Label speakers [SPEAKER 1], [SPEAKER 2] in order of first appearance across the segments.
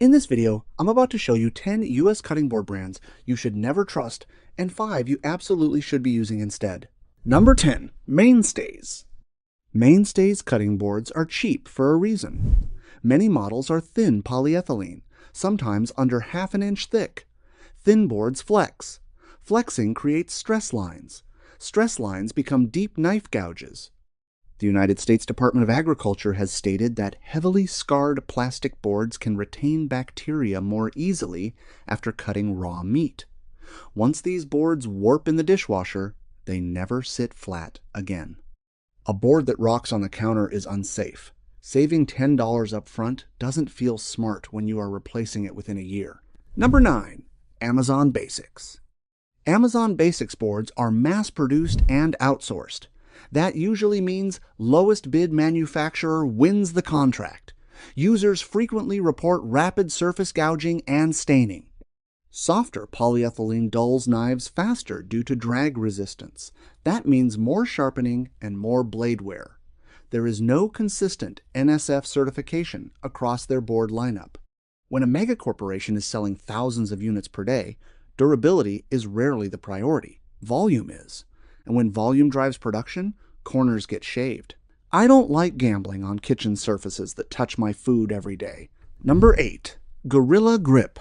[SPEAKER 1] In this video, I'm about to show you 10 US cutting board brands you should never trust and 5 you absolutely should be using instead. Number 10. Mainstays. Mainstays cutting boards are cheap for a reason. Many models are thin polyethylene, sometimes under ½ inch thick. Thin boards flex. Flexing creates stress lines. Stress lines become deep knife gouges. The United States Department of Agriculture has stated that heavily scarred plastic boards can retain bacteria more easily after cutting raw meat. Once these boards warp in the dishwasher, they never sit flat again. A board that rocks on the counter is unsafe. Saving $10 up front doesn't feel smart when you are replacing it within a year. Number 9. Amazon Basics. Amazon Basics boards are mass-produced and outsourced. That usually means lowest bid manufacturer wins the contract. Users frequently report rapid surface gouging and staining. Softer polyethylene dulls knives faster due to drag resistance. That means more sharpening and more blade wear. There is no consistent NSF certification across their board lineup. When a mega corporation is selling thousands of units per day, durability is rarely the priority. Volume is. And when volume drives production, corners get shaved. I don't like gambling on kitchen surfaces that touch my food every day. Number 8. Gorilla Grip.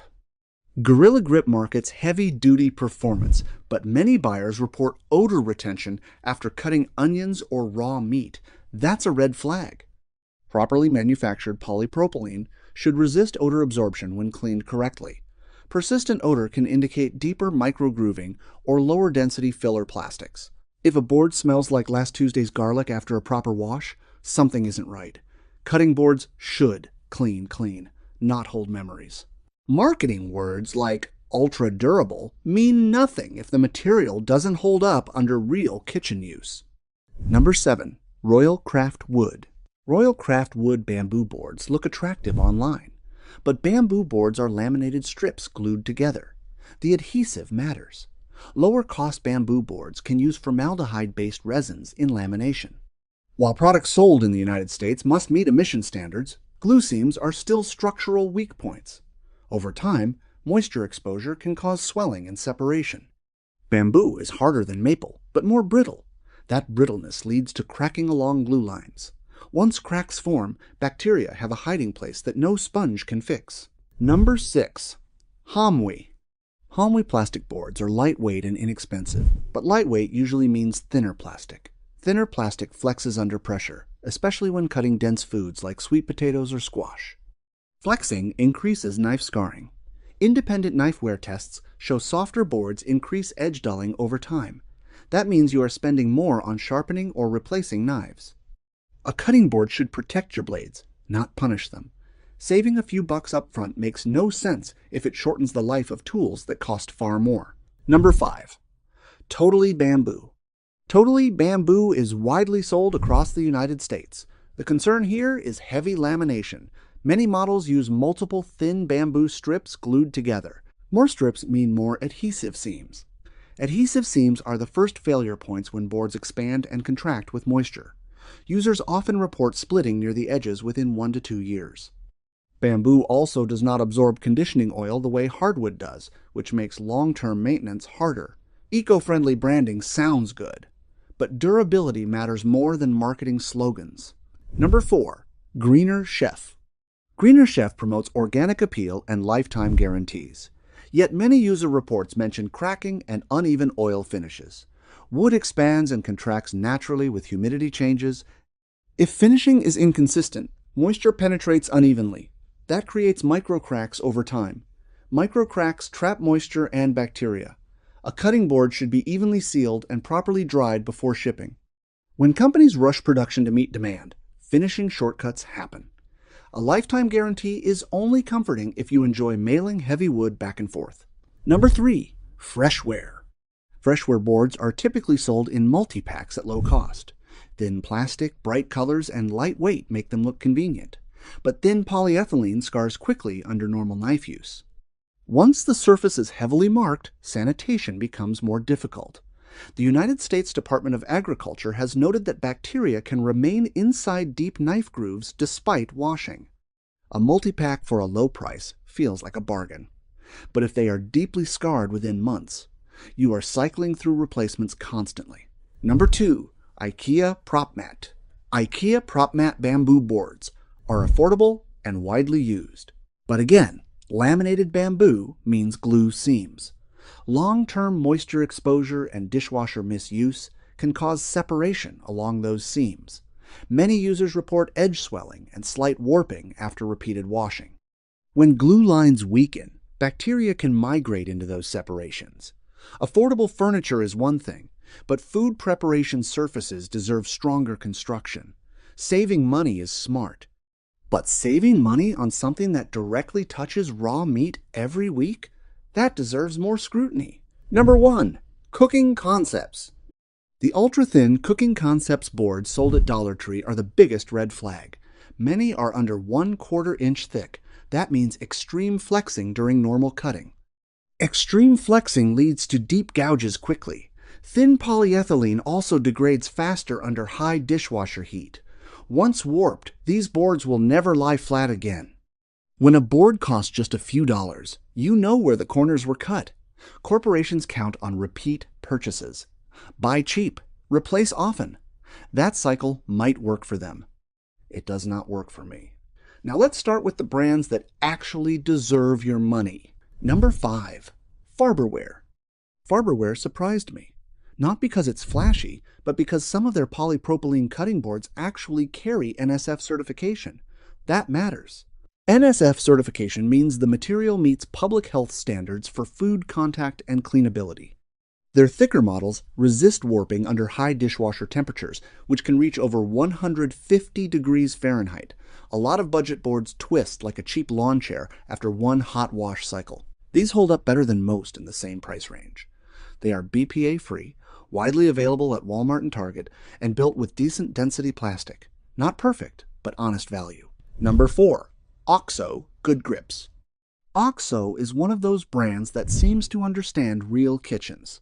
[SPEAKER 1] Gorilla Grip markets heavy-duty performance, but many buyers report odor retention after cutting onions or raw meat. That's a red flag. Properly manufactured polypropylene should resist odor absorption when cleaned correctly. Persistent odor can indicate deeper microgrooving or lower density filler plastics. If a board smells like last Tuesday's garlic after a proper wash, something isn't right. Cutting boards should clean, not hold memories. Marketing words like ultra durable mean nothing if the material doesn't hold up under real kitchen use. Number 7. Royal Craft Wood. Royal Craft Wood bamboo boards look attractive online, but bamboo boards are laminated strips glued together. The adhesive matters. Lower-cost bamboo boards can use formaldehyde-based resins in lamination. While products sold in the United States must meet emission standards, glue seams are still structural weak points. Over time, moisture exposure can cause swelling and separation. Bamboo is harder than maple, but more brittle. That brittleness leads to cracking along glue lines. Once cracks form, bacteria have a hiding place that no sponge can fix. Number 6. Hamwi. Hamwi plastic boards are lightweight and inexpensive, but lightweight usually means thinner plastic. Thinner plastic flexes under pressure, especially when cutting dense foods like sweet potatoes or squash. Flexing increases knife scarring. Independent knife wear tests show softer boards increase edge dulling over time. That means you are spending more on sharpening or replacing knives. A cutting board should protect your blades, not punish them. Saving a few bucks up front makes no sense if it shortens the life of tools that cost far more. Number 5. Totally Bamboo. Totally Bamboo is widely sold across the United States. The concern here is heavy lamination. Many models use multiple thin bamboo strips glued together. More strips mean more adhesive seams. Adhesive seams are the first failure points when boards expand and contract with moisture. Users often report splitting near the edges within 1 to 2 years. Bamboo also does not absorb conditioning oil the way hardwood does, which makes long-term maintenance harder. Eco-friendly branding sounds good, but durability matters more than marketing slogans. Number 4. Greener Chef. Greener Chef promotes organic appeal and lifetime guarantees. Yet many user reports mention cracking and uneven oil finishes. Wood expands and contracts naturally with humidity changes. If finishing is inconsistent, moisture penetrates unevenly. That creates microcracks over time. Microcracks trap moisture and bacteria. A cutting board should be evenly sealed and properly dried before shipping. When companies rush production to meet demand, finishing shortcuts happen. A lifetime guarantee is only comforting if you enjoy mailing heavy wood back and forth. Number 3. Freshware. Freshware boards are typically sold in multi-packs at low cost. Thin plastic, bright colors, and light weight make them look convenient. But thin polyethylene scars quickly under normal knife use. Once the surface is heavily marked, sanitation becomes more difficult. The United States Department of Agriculture has noted that bacteria can remain inside deep knife grooves despite washing. A multi-pack for a low price feels like a bargain. But if they are deeply scarred within months, you are cycling through replacements constantly. Number 2. IKEA Prop Mat. IKEA Prop Mat bamboo boards are affordable and widely used. But again, laminated bamboo means glue seams. Long-term moisture exposure and dishwasher misuse can cause separation along those seams. Many users report edge swelling and slight warping after repeated washing. When glue lines weaken, bacteria can migrate into those separations. Affordable furniture is one thing, but food preparation surfaces deserve stronger construction. Saving money is smart. But saving money on something that directly touches raw meat every week? That deserves more scrutiny. Number 1. Cooking Concepts. The ultra-thin Cooking Concepts boards sold at Dollar Tree are the biggest red flag. Many are under 1/4 inch thick. That means extreme flexing during normal cutting. Extreme flexing leads to deep gouges quickly. Thin polyethylene also degrades faster under high dishwasher heat. Once warped, these boards will never lie flat again. When a board costs just a few dollars, you know where the corners were cut. Corporations count on repeat purchases. Buy cheap, replace often. That cycle might work for them. It does not work for me. Now let's start with the brands that actually deserve your money. Number 5. Farberware. Farberware surprised me. Not because it's flashy, but because some of their polypropylene cutting boards actually carry NSF certification. That matters. NSF certification means the material meets public health standards for food contact and cleanability. Their thicker models resist warping under high dishwasher temperatures, which can reach over 150 degrees Fahrenheit. A lot of budget boards twist like a cheap lawn chair after one hot wash cycle. These hold up better than most in the same price range. They are BPA-free, widely available at Walmart and Target, and built with decent density plastic. Not perfect, but honest value. Number 4. OXO Good Grips. OXO is one of those brands that seems to understand real kitchens.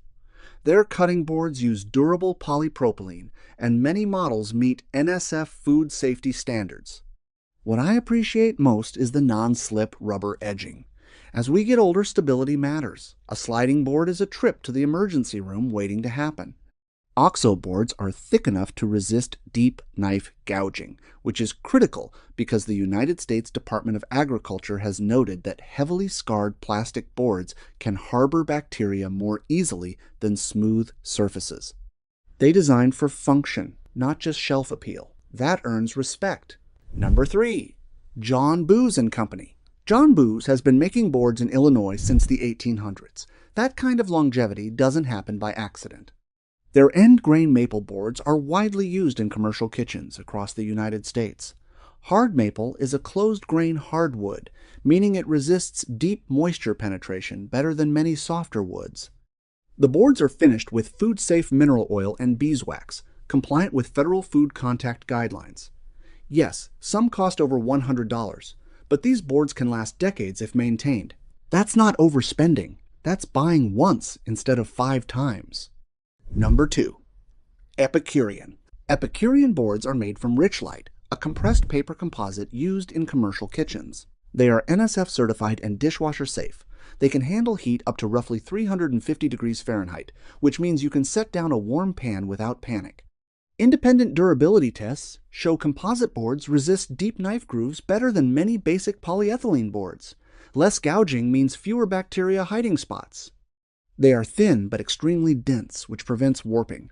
[SPEAKER 1] Their cutting boards use durable polypropylene, and many models meet NSF food safety standards. What I appreciate most is the non-slip rubber edging. As we get older, stability matters. A sliding board is a trip to the emergency room waiting to happen. OXO boards are thick enough to resist deep knife gouging, which is critical because the United States Department of Agriculture has noted that heavily scarred plastic boards can harbor bacteria more easily than smooth surfaces. They design for function, not just shelf appeal. That earns respect. Number 3. John Boos & Company. John Boos has been making boards in Illinois since the 1800s. That kind of longevity doesn't happen by accident. Their end-grain maple boards are widely used in commercial kitchens across the United States. Hard maple is a closed-grain hardwood, meaning it resists deep moisture penetration better than many softer woods. The boards are finished with food-safe mineral oil and beeswax, compliant with federal food contact guidelines. Yes, some cost over $100, but these boards can last decades if maintained. That's not overspending. That's buying once instead of 5 times. Number 2. Epicurean. Epicurean boards are made from Richlite, a compressed paper composite used in commercial kitchens. They are NSF certified and dishwasher safe. They can handle heat up to roughly 350 degrees Fahrenheit, which means you can set down a warm pan without panic. Independent durability tests show composite boards resist deep knife grooves better than many basic polyethylene boards. Less gouging means fewer bacteria hiding spots. They are thin but extremely dense, which prevents warping.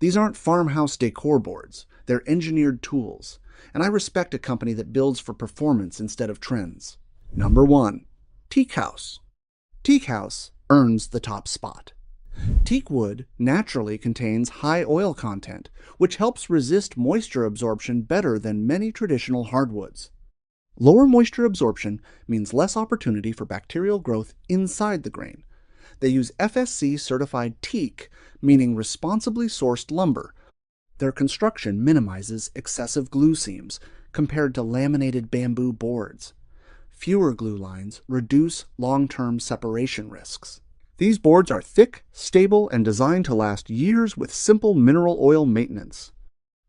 [SPEAKER 1] These aren't farmhouse decor boards. They're engineered tools. And I respect a company that builds for performance instead of trends. Number 1. Teak House. Teak House earns the top spot. Teak wood naturally contains high oil content, which helps resist moisture absorption better than many traditional hardwoods. Lower moisture absorption means less opportunity for bacterial growth inside the grain. They use FSC-certified teak, meaning responsibly sourced lumber. Their construction minimizes excessive glue seams compared to laminated bamboo boards. Fewer glue lines reduce long-term separation risks. These boards are thick, stable, and designed to last years with simple mineral oil maintenance.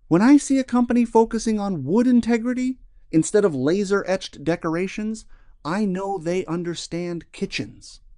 [SPEAKER 1] When I see a company focusing on wood integrity, Instead of laser-etched decorations, I know they understand kitchens.